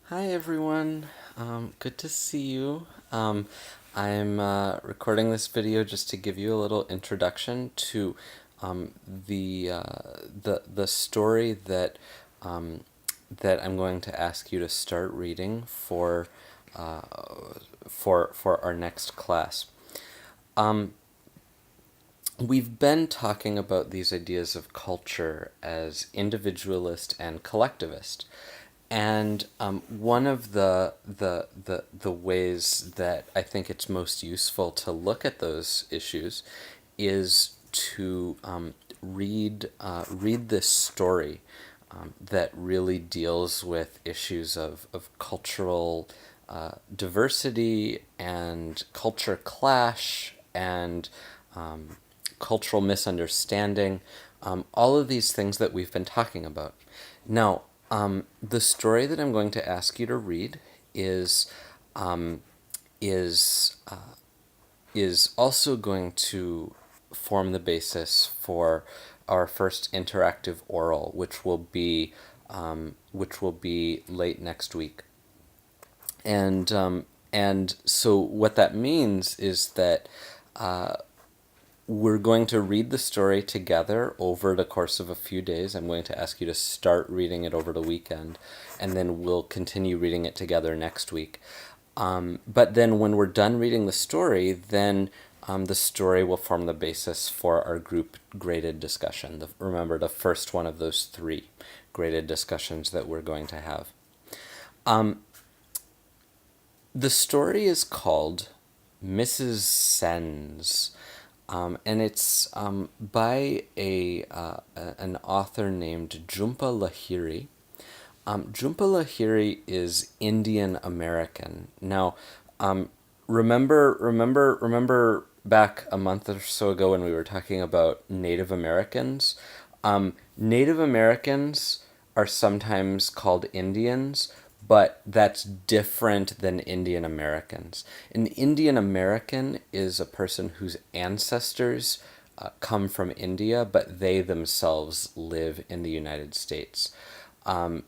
Hi everyone. Good to see you. I'm recording this video just to give you a little introduction to the story um, that I'm going to ask you to start reading uh, for our next class. Um, we've been talking about these ideas of culture as individualist and collectivist. And one of the ways that I think it's most useful to look at those issues is to read this story that really deals with issues of cultural diversity and culture clash and cultural misunderstanding, all of these things that we've been talking about. Now, the story that I'm going to ask you to read is um, is is also going to form the basis for our first interactive oral, which will be late next week. And so what that means is that we're going to read the story together over the course of a few days. I'm going to ask you to start reading it over the weekend, and then we'll continue reading it together next week. But then when we're done reading the story, then the story will form the basis for our group graded discussion. Remember, the first one of those three graded discussions that we're going to have. The story is called Mrs. Sens. And it's by an author named Jhumpa Lahiri. Jhumpa Lahiri is Indian American. Now, remember back a month or so ago when we were talking about Native Americans. Native Americans are sometimes called Indians, but that's different than Indian Americans. An Indian American is a person whose ancestors come from India, but they themselves live in the United States.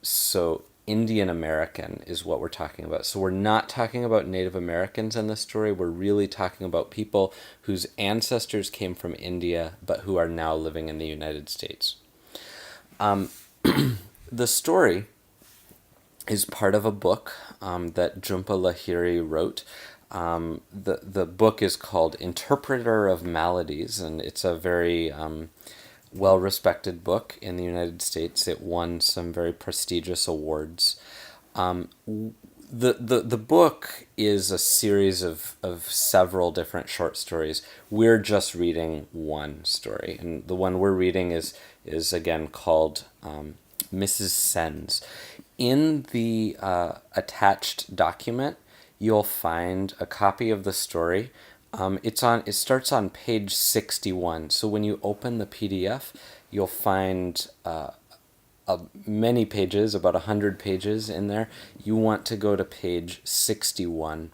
So Indian American is what we're talking about. So we're not talking about Native Americans in this story. We're really talking about people whose ancestors came from India, but who are now living in the United States. The story is part of a book that Jhumpa Lahiri wrote. The book is called Interpreter of Maladies, and it's a very well respected book in the United States. It won some very prestigious awards. The book is a series of several different short stories. We're just reading one story, and the one we're reading is again called Mrs. Sens. In the attached document, you'll find a copy of the story. It starts on page 61. So when you open the PDF, you'll find many pages, about 100 pages in there. You want to go to page 61.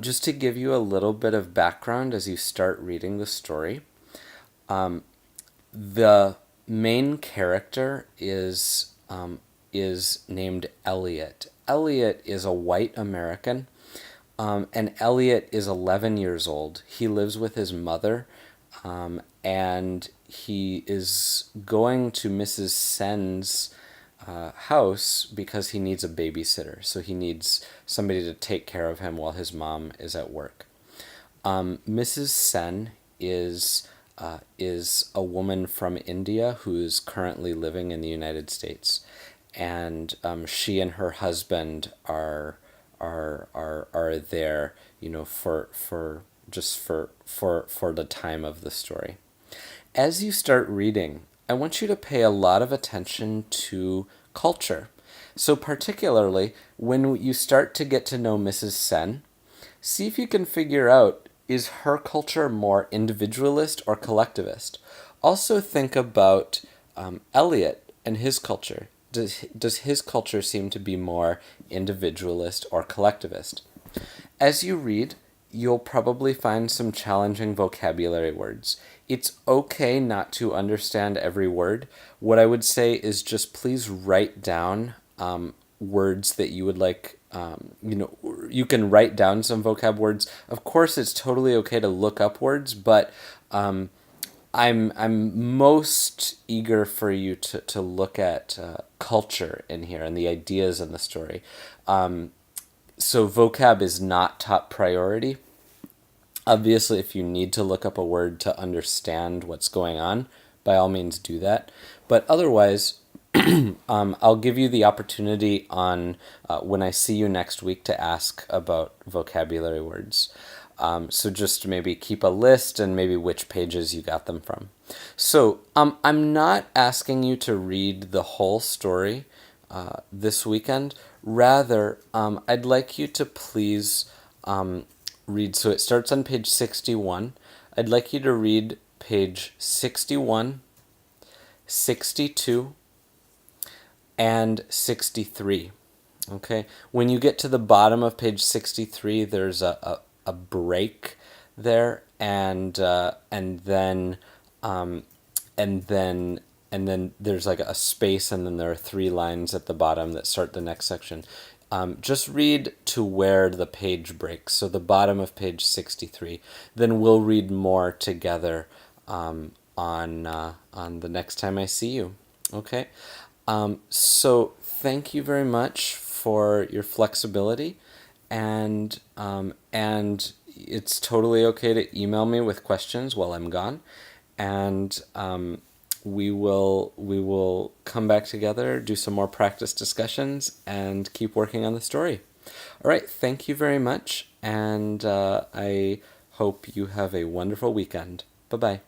Just to give you a little bit of background as you start reading the story, the main character is named Elliot. Elliot is a white American, and Elliot is 11 years old. He lives with his mother, and he is going to Mrs. Sen's house because he needs a babysitter. So he needs somebody to take care of him while his mom is at work. Mrs. Sen is a woman from India who is currently living in the United States, and she and her husband are there, for the time of the story. As you start reading, I want you to pay a lot of attention to culture. So particularly when you start to get to know Mrs. Sen, see if you can figure out, is her culture more individualist or collectivist? Also think about Eliot and his culture. Does his culture seem to be more individualist or collectivist? As you read, you'll probably find some challenging vocabulary words. It's okay not to understand every word. What I would say is just please write down words that you would like, you can write down some vocab words. Of course, it's totally okay to look up words, but I'm most eager for you to look at culture in here and the ideas in the story. So vocab is not top priority. Obviously, if you need to look up a word to understand what's going on, by all means do that. But otherwise, I'll give you the opportunity on when I see you next week to ask about vocabulary words. So just maybe keep a list and maybe which pages you got them from. So I'm not asking you to read the whole story this weekend. Rather, I'd like you to please read. So it starts on page 61. I'd like you to read page 61, 62, and 63. Okay? When you get to the bottom of page 63, there's a break there, and then and then there's like a space, and then there are 3 lines at the bottom that start the next section. Just read to where the page breaks, so the bottom of page 63. Then we'll read more together on the next time I see you. Okay? So thank you very much for your flexibility, and it's totally okay to email me with questions while I'm gone, and we will come back together, do some more practice discussions, and keep working on the story. All right, thank you very much, and I hope you have a wonderful weekend. Bye bye.